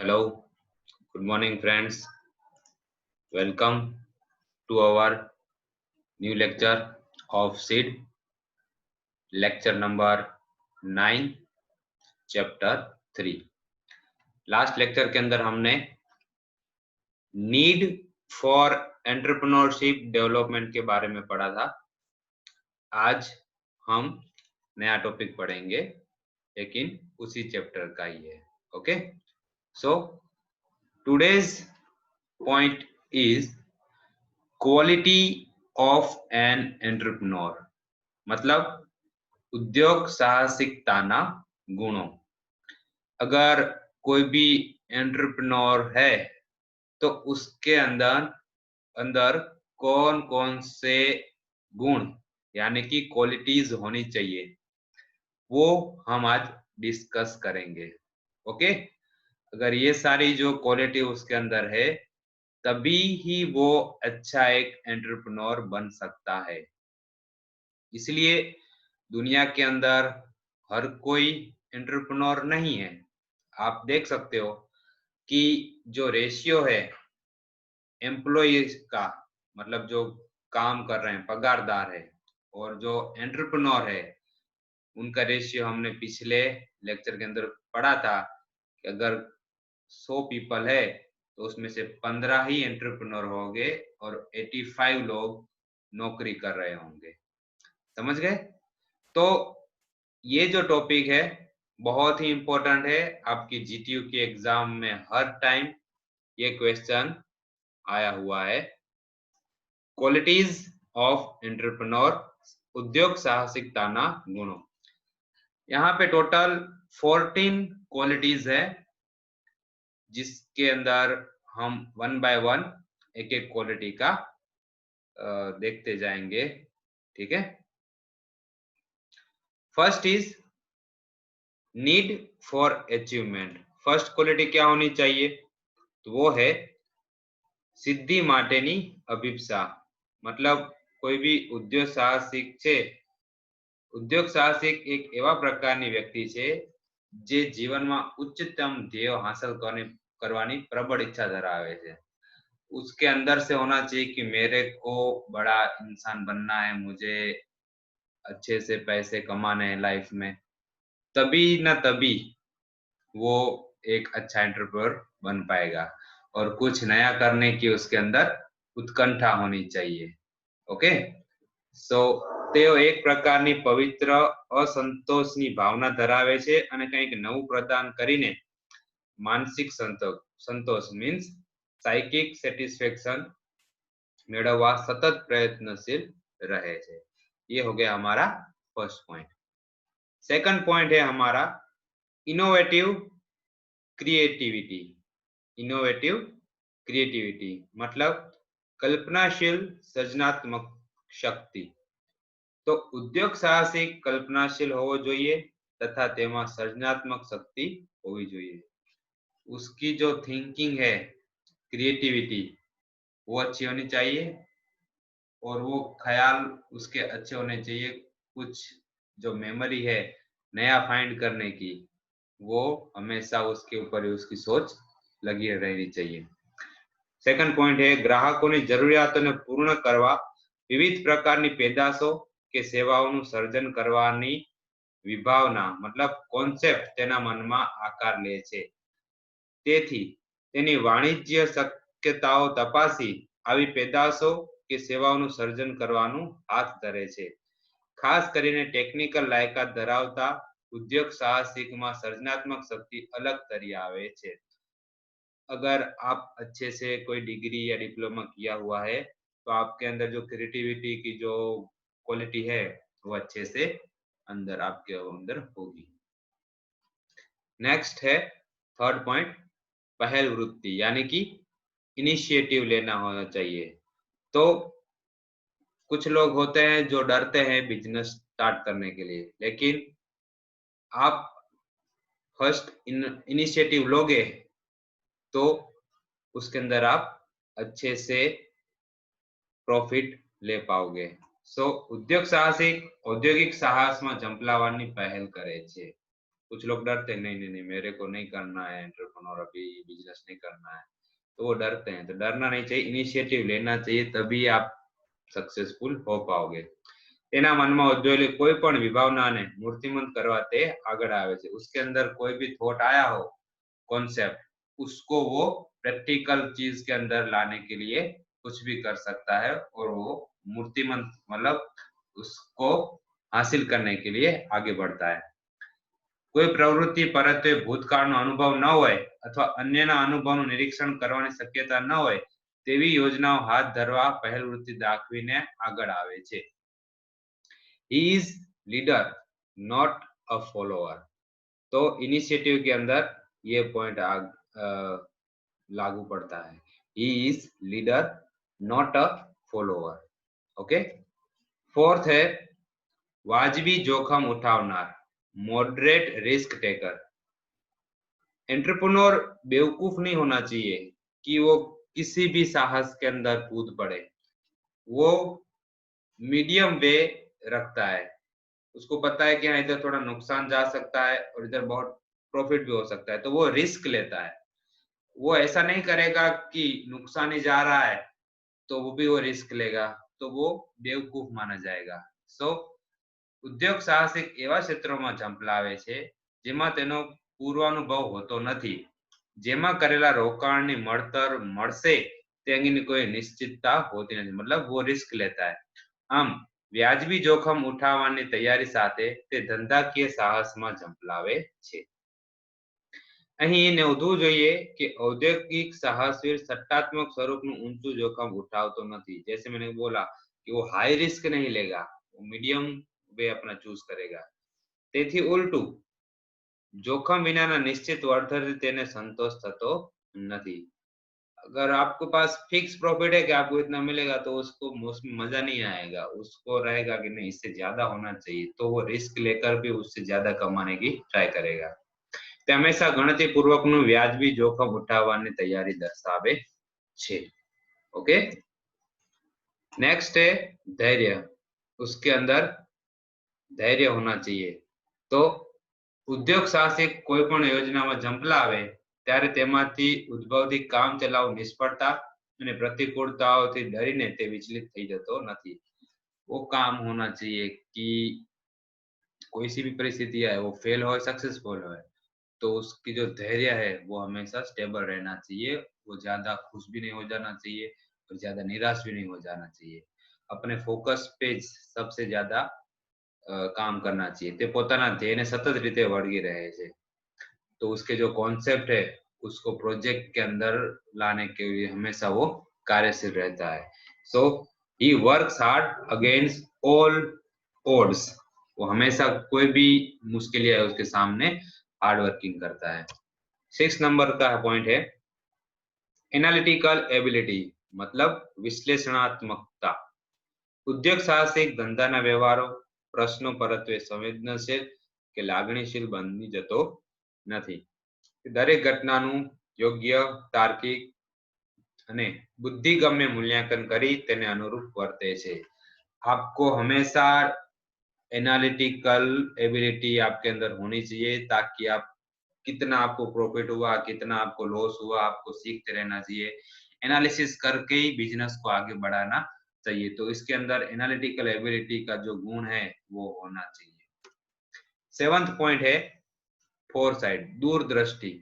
Hello, good morning, friends. Welcome to our new lecture of SEED, lecture number 9, chapter 3. Last lecture के अंदर हमने need for entrepreneurship development के बारे में पढ़ा था। आज हम नया टॉपिक पढ़ेंगे, लेकिन उसी चैप्टर का ही है। Okay, so today's point is quality of an entrepreneur, मतलब उद्योग साहसिकताना गुणों। अगर कोई भी एंटरप्रेन्योर है तो उसके अंदर कौन कौन से गुण यानी कि क्वालिटीज होनी चाहिए, वो हम आज डिस्कस करेंगे। ओके, अगर ये सारी जो क्वालिटी उसके अंदर है तभी ही वो अच्छा एक एंटरप्रेन्योर बन सकता है। इसलिए दुनिया के अंदर हर कोई एंटरप्रेन्योर नहीं है। आप देख सकते हो कि जो रेशियो है एम्प्लॉइज का, मतलब जो काम कर रहे हैं पगारदार है, और जो एंटरप्रेन्योर है उनका रेशियो हमने पिछले लेक्चर के अंदर पढ़ा था कि अगर 100 पीपल है तो उसमें से 15 ही एंटरप्रेन्योर होंगे और 85 लोग नौकरी कर रहे होंगे। समझ गए? तो ये जो टॉपिक है बहुत ही इंपॉर्टेंट है। आपकी जीटीयू की एग्जाम में हर टाइम ये क्वेश्चन आया हुआ है। क्वालिटीज ऑफ एंटरप्रेन्योर, उद्योग साहसिकताना गुणों। यहाँ पे टोटल 14 क्वालिटीज है, जिसके अंदर हम वन बाय वन एक एक क्वालिटी का देखते जाएंगे। ठीक है, first is need for achievement. First quality क्या होनी चाहिए? तो वो है सिद्धि माटेनी अभिप्सा। मतलब कोई भी उद्योग साहसिक છે, ઉદ્યોગ સાહસિક એક એવા પ્રકારની વ્યક્તિ છે જે જીવનમાં ઉચ્ચતમ ધ્યેયો હાંસલ કરવાની પ્રબળ ઈચ્છા ધરાવે છે। उसके अंदर से होना चाहिए कि मेरे को बड़ा इंसान बनना है, मुझे अच्छे से पैसे कमाने हैं लाइफ में, तभी ना तभी वो एक अच्छा एंटरप्रेन्योर बन पाएगा। और कुछ नया करने की उसके अंदर उत्कंठा होनी चाहिए। ओके, सो તેઓ એક પ્રકારની પવિત્ર અસંતોષની ભાવના ધરાવે છે અને કંઈક નવું પ્રદાન કરીને માનસિક સંતોષ મીન્સ સાયકિક સેટિस्फैक्शन મેળવવા સતત પ્રયત્નશીલ रहे છે। ये हो गया हमारा फर्स्ट पॉइंट। सेकंड पॉइंट है हमारा इनोवेटिव क्रिएटिविटी। इनोवेटिव क्रिएटिविटी मतलब कल्पनाशील सृजनात्मक शक्ति। तो उद्योग साहसिक कल्पनाशील होवो જોઈએ तथा તેમાં સર્જનાત્મક શક્તિ હોવી જોઈએ। उसकी जो थिंकिंग है, क्रिएटिविटी, वो अच्छी होनी चाहिए और वो ख्याल उसके अच्छे होने चाहिए। कुछ जो मेमोरी है नया फाइंड करने की, वो हमेशा उसके ऊपर उसकी सोच लगी रहनी चाहिए। सेकंड पॉइंट है ग्राहकोની જરૂરિયાતોને પૂર્ણ કરવા વિવિધ પ્રકારની પેદાશો કે સેવાઓનું સર્જન કરવાની વિભાવના, मतलब કોન્સેપ્ટ તેના મનમાં આકાર લે છે। તેથી તેની વાણિજ્ય શક્યતાઓ તપાસી આવી પેદાશો કે સેવાઓનું સર્જન કરવાનું હાથ ધરે છે। ખાસ કરીને ટેકનિકલ લાયકાત ધરાવતા ઉદ્યોગ સાહસિકમાં સર્જનાત્મક શક્તિ अलग तरी आवे छे। अगर आप अच्छे से कोई डिग्री या डिप्लोमा किया हुआ है तो आपके अंदर जो क्रिएटिविटी की जो क्वालिटी है वो अच्छे से अंदर आपके अंदर होगी। नेक्स्ट है थर्ड पॉइंट पहल वृत्ति, यानी कि इनिशिएटिव लेना होना चाहिए। तो कुछ लोग होते हैं जो डरते हैं बिजनेस स्टार्ट करने के लिए, लेकिन आप फर्स्ट इनिशिएटिव लोगे तो उसके अंदर आप अच्छे से प्रॉफिट ले पाओगे। सो उद्योग साहसिक औद्योगिक साहस में झंपलावानी पहल करे छे। कुछ लोग डरते नहीं, मेरे को नहीं करना है एंटरप्रेन्योर अभी बिजनेस नहीं करना है, तो वो डरते हैं। तो डरना नहीं चाहिए, इनिशिएटिव लेना चाहिए, तभी आप सक्सेसफुल हो पाओगे। તેના મનમાં ઉદ્ભવેલી કોઈ પણ વિભાવનાને મૂર્તિમંત કરવા તે આગળ આવે છે। उसके अंदर कोई भी थॉट आया हो, कॉन्सेप्ट, उसको वो प्रैक्टिकल चीज के अंदर लाने के लिए कुछ भी कर सकता है और वो मूर्तिमंत मतलब उसको हासिल करने के लिए आगे बढ़ता है। કોઈ પ્રવૃત્તિ પરત્વે ભૂતકાળનો અનુભવ ન હોય અથવા અન્યના અનુભવનું નિરીક્ષણ કરવાની શક્યતા ન હોય તેવી યોજનાઓ હાથ ધરવા પહેલવૃત્તિ દાખવીને આગળ આવે છે। He is leader, not a follower। तो इनिशिएटिव के अंदर ये पॉइंट लागू पड़ता है। He is leader, not a follower। Okay. Fourth है वाजबी जोखम उठावनार, मॉडरेट रिस्क टेकर। एंटरप्रेन्योर बेवकूफ नहीं होना चाहिए कि वो किसी भी साहस के अंदर कूद पड़े। वो मीडियम वे रखता है, उसको पता है कि हाँ इधर थोड़ा नुकसान जा सकता है और इधर बहुत प्रॉफिट भी हो सकता है, तो वो रिस्क लेता है। वो ऐसा नहीं करेगा कि नुकसान ही जा रहा है तो वो भी वो रिस्क लेगा, तो वो बेवकूफ माना जाएगा। सो ઉદ્યોગ સાહસિક એવા ક્ષેત્રોમાં ઝંપલાવે છે જેમાં તેનો પૂર્વાનુભવ હોતો નથી, જેમાં કરેલા રોકાણની મળતર મળશે તે અંગેની કોઈ નિશ્ચિતતા હોતી નથી, मतलब वो रिस्क लेता है। આમ વ્યાજબી જોખમ ઉઠાવવાની તૈયારી સાથે તે ધંધાકીય સાહસમાં ઝંપલાવે છે। અહીં નોંધવું જોઈએ કે ઔદ્યોગિક સાહસવીર સટ્ટાત્મક સ્વરૂપનું ઊંચું જોખમ ઉઠાવતો નથી। जैसे मैंने बोला कि वो हाई रिस्क नहीं लेगा, वो मीडियम वे अपना चूज करेगा। તેથી ઉલટું જોખમ વિનાના નિશ્ચિત વળતરથી તેને સંતોષ થતો નથી। अगर आपके पास फिक्स प्रॉफिट है कि आपको इतना मिलेगा तो उसको उसमें मजा नहीं आएगा, उसको रहेगा कि नहीं इससे ज्यादा होना चाहिए, तो वो रिस्क लेकर भी उससे ज्यादा कमाने की ट्राई करेगा। તે હંમેશા ગણતરીપૂર્વકનું વ્યાજબી જોખમ ઉઠાવવાની તૈયારી દર્શાવે છે। ओके। नेक्स्ट है धैर्य। उसके अंदर धैर्य होना चाहिए। तो उद्योग साहसिक कोई पण योजनाમાં ઝંપલાવે ત્યારે તેમાંથી ઉદ્ભવતી કામચલાઉ નિષ્ફળતા અને પ્રતિકૂળતાઓથી ડરીને તે વિચલિત થઈ જતો નથી। वो काम होना चाहिए कि कोई सी भी परिस्थिति है वो फेल हो सक्सेसफुल हो, तो उसकी जो धैर्य है वो हमेशा स्टेबल रहना चाहिए। वो ज्यादा खुश भी नहीं हो जाना चाहिए और ज्यादा निराश भी नहीं हो जाना चाहिए। अपने फोकस पे सबसे ज्यादा काम करना चाहिए। તે પોતાના ધ્યેયને સતત રીતે વળગી રહે છે। तो उसके जो कॉन्सेप्ट है उसको प्रोजेक्ट के अंदर लाने के लिए हमेशा वो कार्यशील रहता है। So he works hard against all odds. वो हमेशा कोई भी मुश्किल है उसके सामने हार्ड वर्किंग करता है। 6 नंबर का पॉइंट है एनालिटिकल एबिलिटी, मतलब विश्लेषणात्मकता। उद्योग साहसिक धंधाना व्यवहारो प्रश्नो परत्वे संवेदनशील के लागणीशील बनी जतो નથી। દરેક ઘટનાનું યોગ્ય, તાર્કિક અને બુદ્ધિગમ્ય મૂલ્યાંકન કરી તેને અનુરૂપ વર્તે છે। आपको हमेशा एनालिटिकल एबिलिटी आपके अंदर होनी चाहिए, ताकि आप कितना आपको प्रॉफिट हुआ, कितना आपको लॉस हुआ, आपको सीखते रहना चाहिए। एनालिसिस करके ही बिजनेस को आगे बढ़ाना चाहिए। तो इसके अंदर एनालिटिकल एबिलिटी का जो गुण है वो होना चाहिए। 7th पॉइंट है फोरसाइट, दूरदृष्टि।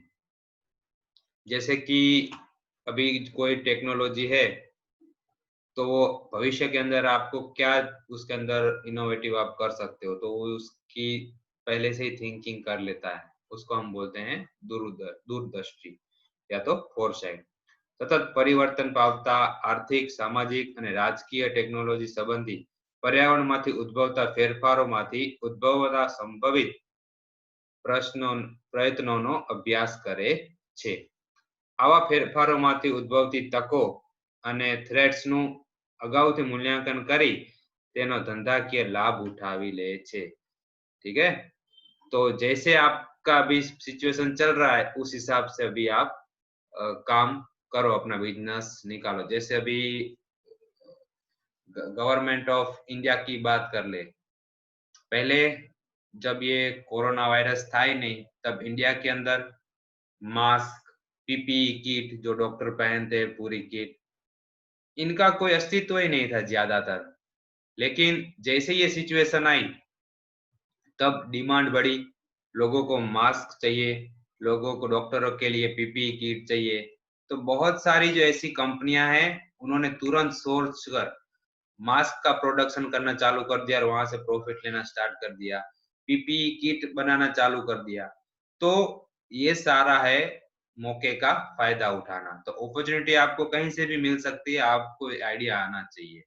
जैसे कि अभी कोई टेक्नोलॉजी है तो वो भविष्य के अंदर आपको क्या उसके अंदर इनोवेटिव आप कर सकते हो, तो उसकी पहले से ही थिंकिंग कर लेता है, उसको हम बोलते हैं दूरदृष्टि या तो फोरसाइट। सतत परिवर्तन पावता आर्थिक, सामाजिक અને રાજકીય ટેકનોલોજી સંબંધી પર્યાવરણમાંથી ઉદ્ભવતા ફેરફારોમાંથી ઉદ્ભવતા સંભવિત પ્રયત્નોનો અભ્યાસ કરે છે। આવા ફેરફારોમાંથી ઉદ્ભવતી તકો અને થ્રેટ્સનું અગાઉથી મૂલ્યાંકન કરી તેનો ધંધાકીય લાભ ઉઠાવી લે છે। ठीक है। तो जैसे आपका अभी सिचुएशन चल रहा है उस हिसाब से अभी आप काम करो, अपना बिजनेस निकालो। जैसे अभी गवर्नमेंट ऑफ इंडिया की बात कर ले, पहले जब ये कोरोना वायरस था ही नहीं तब इंडिया के अंदर मास्क पीपीई किट जो डॉक्टर पहनते हैं पूरी किट, इनका कोई अस्तित्व ही नहीं था ज्यादातर। लेकिन जैसे ये सिचुएशन आई तब डिमांड बढ़ी, लोगों को मास्क चाहिए, लोगों को डॉक्टरों के लिए पीपीई किट चाहिए। तो बहुत सारी जो ऐसी कंपनियां हैं उन्होंने तुरंत सोच कर मास्क का प्रोडक्शन करना चालू कर दिया और वहां से प्रॉफिट लेना स्टार्ट कर दिया, पीपीई किट बनाना चालू कर दिया। तो ये सारा है मौके का फायदा उठाना। तो अपॉर्चुनिटी आपको कहीं से भी मिल सकती है, आपको आइडिया आना चाहिए।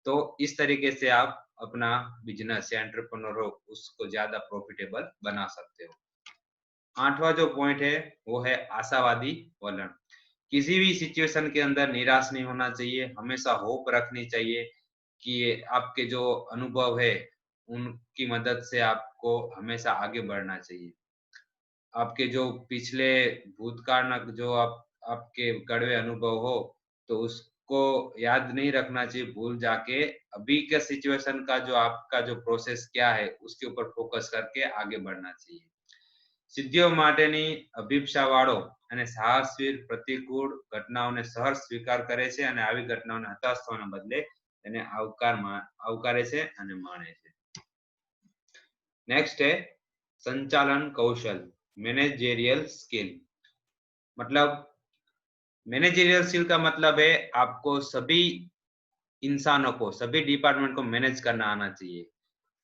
तो इस तरीके से आप अपना बिजनेस या एंटरप्रेन्योर हो उसको ज्यादा प्रॉफिटेबल बना सकते हो। 8वां जो पॉइंट है वो है आशावादी वलण। किसी भी सिचुएशन के अंदर निराश नहीं होना चाहिए, हमेशा होप रखनी चाहिए कि आपके जो अनुभव है उनकी मदद से आपको हमेशा आगे बढ़ना चाहिए। आपके जो पिछले भूतकाल जो आपके कड़वे अनुभव हो तो उसको याद नहीं रखना चाहिए, भूल जाके अभी के सिचुएशन का जो आपका जो प्रोसेस क्या है उसके ऊपर फोकस करके आगे बढ़ना चाहिए। સિદ્ધિઓ માટેની અભિપ્સાવાળો અને સાહસવીર પ્રતિકૂળ ઘટનાઓને સહર્ષ સ્વીકાર કરે છે અને આવી ઘટનાઓને હતાશ થવાના બદલે તેને આવકારે છે અને માણે છે। नेक्स्ट है संचालन कौशल, मैनेजेरियल स्किल। मतलब मैनेजेरियल स्किल का मतलब है आपको सभी इंसानों को, सभी डिपार्टमेंट को मैनेज करना आना चाहिए।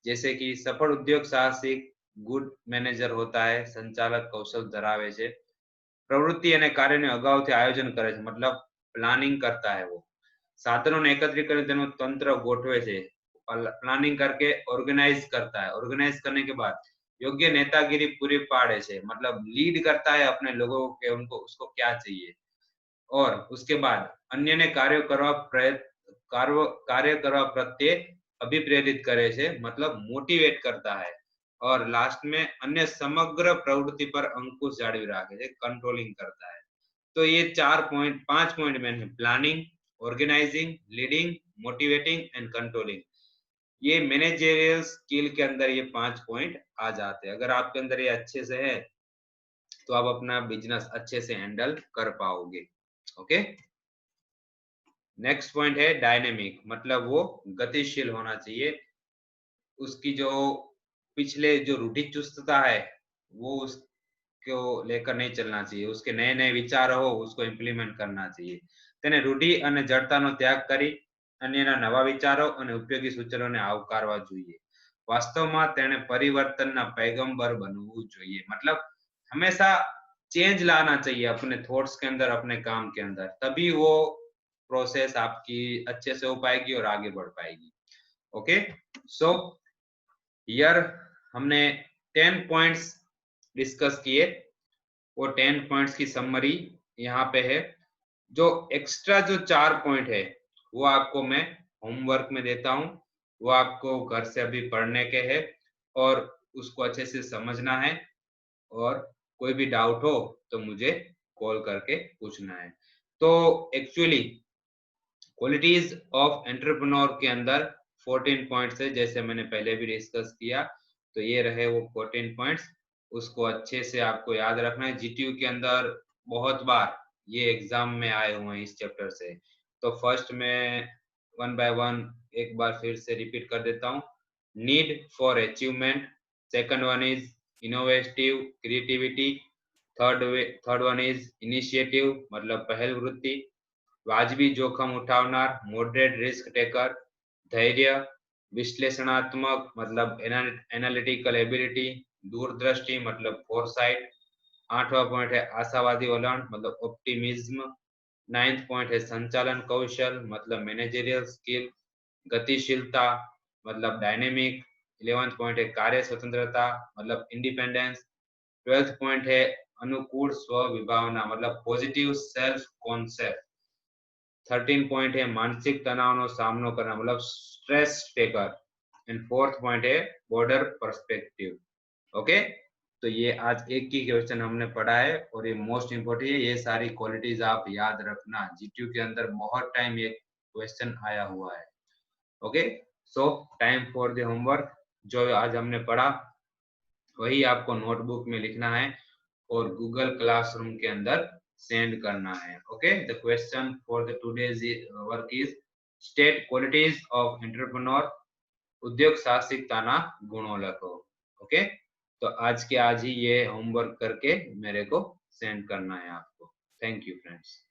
जैसे कि सफल उद्योग साहसिक गुड मैनेजर होता है, संचालक कौशल धरावे છે, પ્રવૃત્તિ અને કાર્યને અગાઉથી આયોજન કરે છે, मतलब પ્લાનિંગ કરता है वो, સાધનોને એકત્રિત કરીને તેનું તંત્ર ગોઠવે છે, प्लानिंग करके ऑर्गेनाइज करता है, ऑर्गेनाइज करने के बाद योग्य नेतागिरी पूरी पाड़े છે, मतलब लीड करता है अपने लोगों के, उनको उसको क्या चाहिए, और उसके बाद अन्यને कार्य કરવા પ્રત્યે અભિપ્રેરિત કરે છે, मतलब मोटिवेट करता है, और लास्ट में अन्य समग्र प्रवृत्ति पर अंकुश जाळवी राखे છે, कंट्रोलिंग करता है। तो ये 5 पॉइंट मैंने planning, organising, leading, motivating and controlling, ये मैनेजरियल स्किल के अंदर ये 5 पॉइंट आ जाते हैं। अगर आपके अंदर ये अच्छे से है तो आप अपना बिजनेस अच्छे से हैंडल कर पाओगे। ओके, नेक्स्ट पॉइंट है डायनेमिक, मतलब वो गतिशील होना चाहिए, उसकी जो पिछले जो रूढ़ि चुस्तता है वो उसको लेकर नहीं चलना चाहिए, उसके नए नए विचार हो उसको इम्प्लीमेंट करना चाहिए। તેને રૂઢિ અને જડતાનો ત્યાગ કરી અન્યના નવા વિચારો અને ઉપયોગી સૂચનોને આવકારવા જોઈએ। વાસ્તવમાં તેણે પરિવર્તનના पैगंबर बनવું જોઈએ, मतलब हमेशा चेंज लाना चाहिए अपने थॉट्स के अंदर, अपने काम के अंदर, तभी वो प्रोसेस आपकी अच्छे से हो पाएगी और आगे बढ़ पाएगी। ओके, सो हियर हमने 10 पॉइंट्स डिस्कस किए, वो 10 पॉइंट्स की समरी यहाँ पे है। जो एक्स्ट्रा जो 4 पॉइंट है वो आपको मैं होमवर्क में देता हूँ, वो आपको घर से अभी पढ़ने के हैं और उसको अच्छे से समझना है, और कोई भी डाउट हो तो मुझे कॉल करके पूछना है। तो एक्चुअली क्वालिटीज ऑफ एंटरप्रेन्योर के अंदर 14 पॉइंट्स है, जैसे मैंने पहले भी डिस्कस किया। तो ये रहे वो 14 पॉइंट्स, उसको अच्छे से आपको याद रखना है। जीटीयू के अंदर बहुत बार ये एग्जाम में आए हुए हैं इस चैप्टर से, तो फर्स्ट में 1 बाय 1 एक बार फिर से रिपीट कर देता हूँ। Need for achievement, second one is innovative creativity, third one is initiative मतलब पहल वृत्ति, वाजबी जोखम उठावनार मॉडरेट रिस्क टेकर, धैर्य, विश्लेषणात्मक मतलब एनालिटिकल एबिलिटी, दूरदृष्टि मतलब फोरसाइट। 8वां पॉइंट है आशावादी वलण मतलब ऑप्टिमिज्म। 9th पॉइंट है संचालन कौशल मतलब मैनेजरियल स्किल, गतिशीलता मतलब डायनेमिक। 11th पॉइंट है कार्य स्वतंत्रता मतलब इंडिपेंडेंस। 12th पॉइंट है अनुकूल स्व विभावना मतलब पॉजिटिव सेल्फ कॉन्सेप्ट। 13 पॉइंट है मानसिक तनाव सामनो करना मतलब stress taker. And 4th point है बॉर्डर पर्सपेक्टिव। ओके, तो ये आज एक ही क्वेश्चन हमने पढ़ा है और ये मोस्ट इंपोर्टेंट है। ये सारी क्वालिटीज आप याद रखना, जीटीयू के अंदर बहुत टाइम ये क्वेश्चन आया हुआ है। Okay, so time for the homework. जो आज हमने पढ़ा वही आपको नोटबुक में लिखना है और गूगल क्लासरूम के अंदर सेंड करना है। Okay, the question for the today's work is state qualities of entrepreneur, उद्योग साहसिकताना गुणों लखो। ओके, तो आज के आज ही ये होमवर्क करके मेरे को सेंड करना है आपको। Thank you friends.